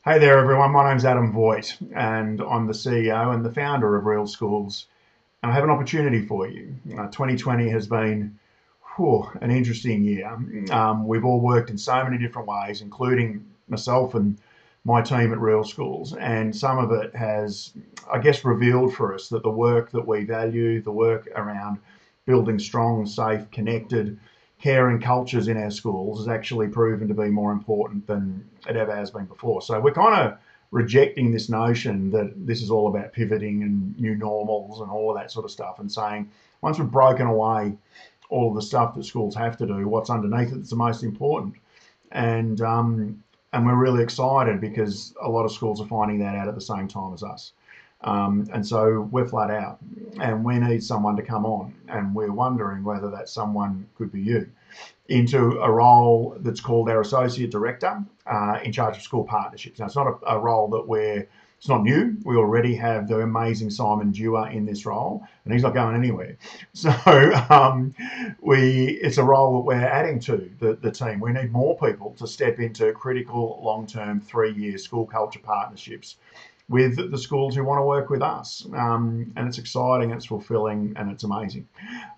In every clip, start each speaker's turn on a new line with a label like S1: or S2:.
S1: Hey there, everyone. My name's Adam Voigt, and I'm the CEO and the founder of Real Schools. And I have an opportunity for you. 2020 has been an interesting year. We've all worked in so many different ways, including myself and my team at Real Schools. And some of it has, I guess, revealed for us that the work that we value, the work around building strong, safe, connected, caring cultures in our schools has actually proven to be more important than it ever has been before. So we're kind of rejecting this notion that this is all about pivoting and new normals and all of that sort of stuff, and saying once we've broken away all of the stuff that schools have to do, what's underneath it that's the most important. And and we're really excited because a lot of schools are finding that out at the same time as us. And so we're flat out and we need someone to come on, and we're wondering whether that someone could be you, into a role that's called our Associate Director in charge of school partnerships. Now, it's not a role that it's not new. We already have the amazing Simon Dewar in this role, and he's not going anywhere. So it's a role that we're adding to the team. We need more people to step into critical long-term 3-year school culture partnerships with the schools who want to work with us. And it's exciting, it's fulfilling, and it's amazing.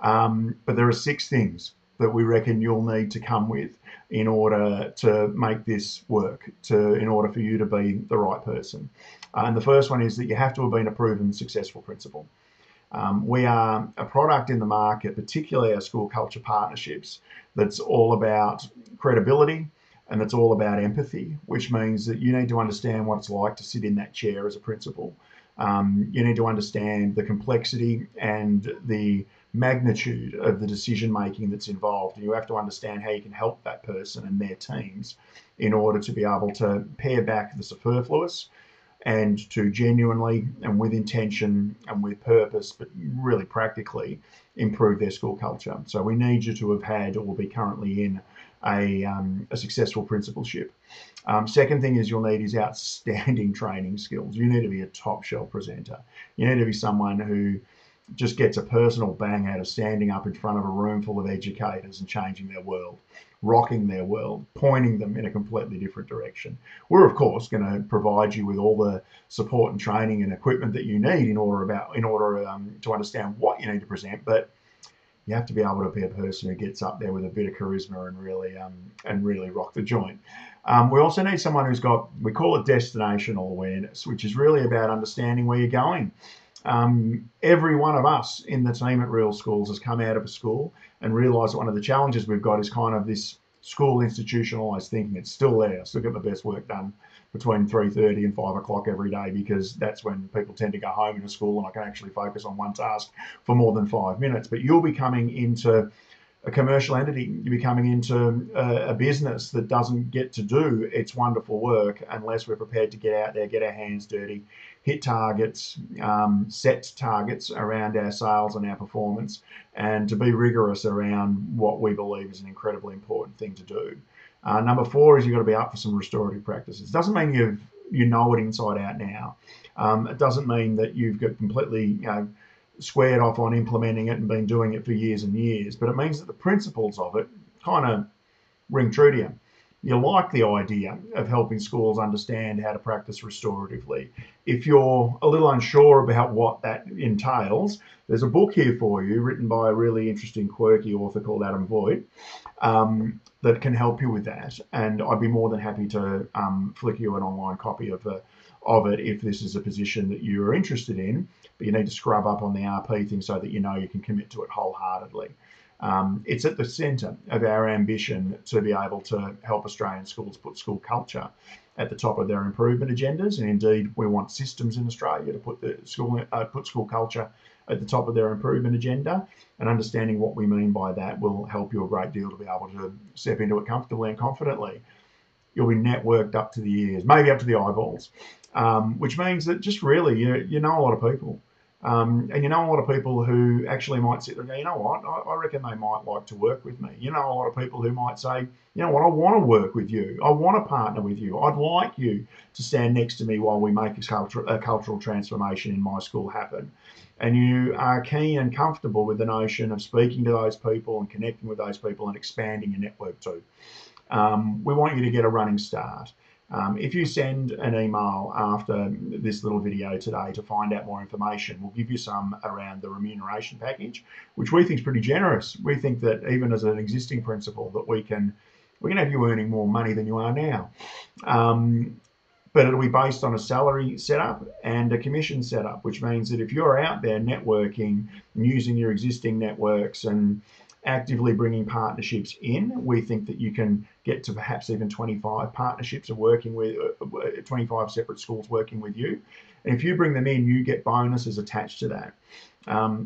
S1: But there are 6 things that we reckon you'll need to come with in order to make this work, in order for you to be the right person. And the first one is that you have to have been a proven successful principal. We are a product in the market, particularly our school culture partnerships, that's all about credibility, and that's all about empathy, which means that you need to understand what it's like to sit in that chair as a principal. You need to understand the complexity and the magnitude of the decision making that's involved. And you have to understand how you can help that person and their teams in order to be able to pare back the superfluous and to genuinely and with intention and with purpose, but really practically improve their school culture. So we need you to have had or be currently in a successful principalship. Second thing is you'll need is outstanding training skills. You need to be a top shelf presenter. You need to be someone who just gets a personal bang out of standing up in front of a room full of educators and changing their world, rocking their world, pointing them in a completely different direction. We're of course going to provide you with all the support and training and equipment that you need in order to understand what you need to present, but you have to be able to be a person who gets up there with a bit of charisma and really rock the joint. We also need someone who's got, we call it destinational awareness, which is really about understanding where you're going. Every one of us in the team at Real Schools has come out of a school and realised that one of the challenges we've got is kind of this school institutionalised thinking. It's still there. I still get my best work done between 3:30 and 5 o'clock every day, because that's when people tend to go home in a school and I can actually focus on one task for more than 5 minutes. But you'll be coming into a commercial entity, you'll be coming into a business that doesn't get to do its wonderful work unless we're prepared to get out there, get our hands dirty, hit targets, set targets around our sales and our performance, and to be rigorous around what we believe is an incredibly important thing to do. Number 4 is you've got to be up for some restorative practices. It doesn't mean you know it inside out now. It doesn't mean that you've got completely squared off on implementing it and been doing it for years and years, but it means that the principles of it kind of ring true to you. You like the idea of helping schools understand how to practice restoratively. If you're a little unsure about what that entails, there's a book here for you written by a really interesting, quirky author called Adam Voigt that can help you with that. And I'd be more than happy to flick you an online copy of it if this is a position that you're interested in, but you need to scrub up on the RP thing so that you know you can commit to it wholeheartedly. It's at the centre of our ambition to be able to help Australian schools put school culture at the top of their improvement agendas, and indeed we want systems in Australia to put school culture at the top of their improvement agenda. And understanding what we mean by that will help you a great deal to be able to step into it comfortably and confidently. You'll be networked up to the ears, maybe up to the eyeballs, which means that just really you know a lot of people. And you know a lot of people who actually might sit there and go, you know what, I reckon they might like to work with me. You know a lot of people who might say, you know what, I want to work with you. I want to partner with you. I'd like you to stand next to me while we make a cultural transformation in my school happen. And you are keen and comfortable with the notion of speaking to those people and connecting with those people and expanding your network too. We want you to get a running start. If you send an email after this little video today to find out more information, we'll give you some around the remuneration package, which we think is pretty generous. We think that even as an existing principal, that we can have you earning more money than you are now. But it'll be based on a salary setup and a commission setup, which means that if you're out there networking and using your existing networks and actively bringing partnerships in, we think that you can get to perhaps even 25 partnerships of working with 25 separate schools working with you. And if you bring them in, you get bonuses attached to that.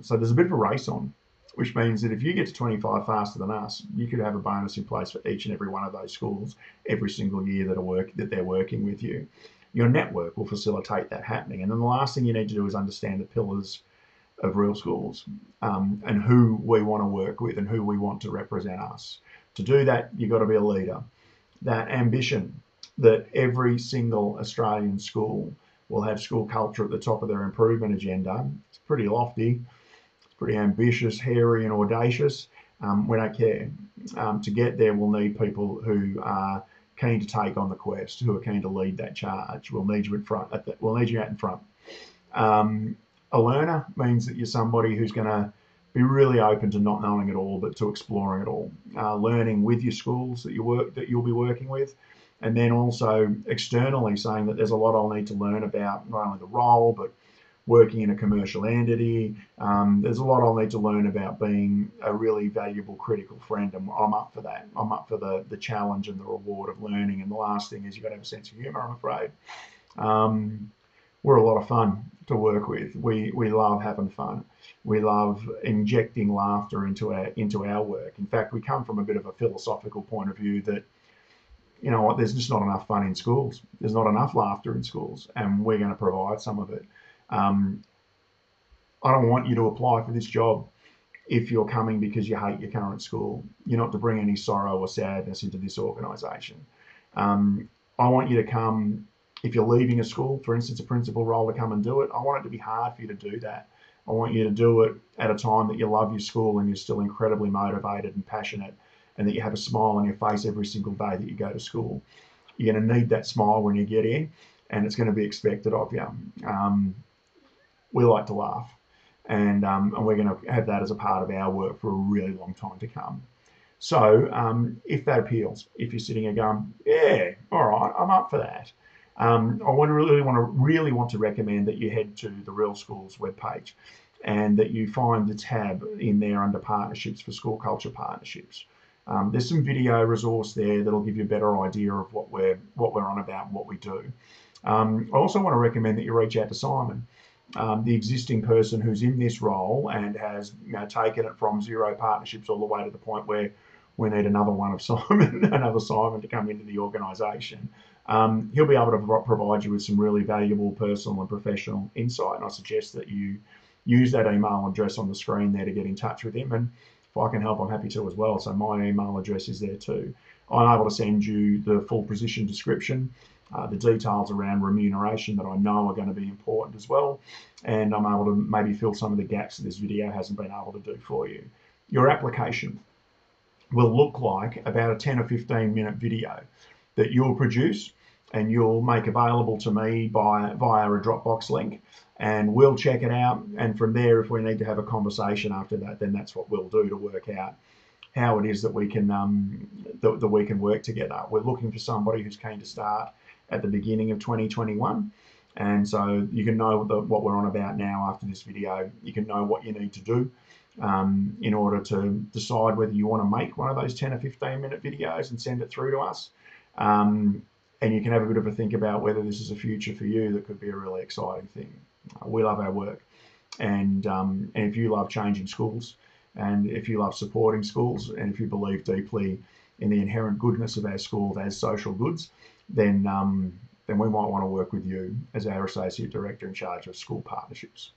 S1: So there's a bit of a race on, which means that if you get to 25 faster than us, you could have a bonus in place for each and every one of those schools every single year that they're working with you. Your network will facilitate that happening. And then the last thing you need to do is understand the pillars of Real Schools, and who we want to work with and who we want to represent us. To do that, you've got to be a leader. That ambition that every single Australian school will have school culture at the top of their improvement agenda, it's pretty lofty, it's pretty ambitious, hairy and audacious. We don't care. To get there, we'll need people who are keen to take on the quest, who are keen to lead that charge. We'll need you in front. We'll need you out in front. A learner means that you're somebody who's going to be really open to not knowing it all, but to exploring it all. Learning with your schools that you'll be working with, and then also externally saying that there's a lot I'll need to learn about not only the role, but working in a commercial entity. There's a lot I'll need to learn about being a really valuable, critical friend, and I'm up for that. I'm up for the challenge and the reward of learning. And the last thing is you've got to have a sense of humour, I'm afraid. We're a lot of fun to work with. We love having fun. We love injecting laughter into our work. In fact, we come from a bit of a philosophical point of view that, you know what, there's just not enough fun in schools. There's not enough laughter in schools, and we're going to provide some of it. I don't want you to apply for this job if you're coming because you hate your current school. You're not to bring any sorrow or sadness into this organisation. I want you to come, if you're leaving a school, for instance, a principal role, to come and do it. I want it to be hard for you to do that. I want you to do it at a time that you love your school and you're still incredibly motivated and passionate, and that you have a smile on your face every single day that you go to school. You're going to need that smile when you get in, and it's going to be expected of you. We like to laugh, and we're going to have that as a part of our work for a really long time to come. So if that appeals, if you're sitting there going, yeah, all right, I'm up for that. I really want to recommend that you head to the Real Schools webpage, and that you find the tab in there under partnerships for school culture partnerships. There's some video resource there that'll give you a better idea of what we're on about and what we do. I also want to recommend that you reach out to Simon, the existing person who's in this role and has taken it from 0 partnerships all the way to the point where we need another one of Simon, another Simon to come into the organisation. He'll be able to provide you with some really valuable personal and professional insight, and I suggest that you use that email address on the screen there to get in touch with him. And if I can help, I'm happy to as well. So my email address is there too. I'm able to send you the full position description, the details around remuneration that I know are going to be important as well, and I'm able to maybe fill some of the gaps that this video hasn't been able to do for you. Your application will look like about a 10 or 15 minute video that you'll produce and you'll make available to me via a Dropbox link, and we'll check it out. And from there, if we need to have a conversation after that, then that's what we'll do to work out how it is that we can that we can work together. We're looking for somebody who's keen to start at the beginning of 2021, and so you can know what we're on about now after this video. You can know what you need to do in order to decide whether you want to make one of those 10 or 15 minute videos and send it through to us. And you can have a bit of a think about whether this is a future for you that could be a really exciting thing. We love our work, and if you love changing schools, and if you love supporting schools, and if you believe deeply in the inherent goodness of our schools as social goods, then we might want to work with you as our Associate Director in charge of school partnerships.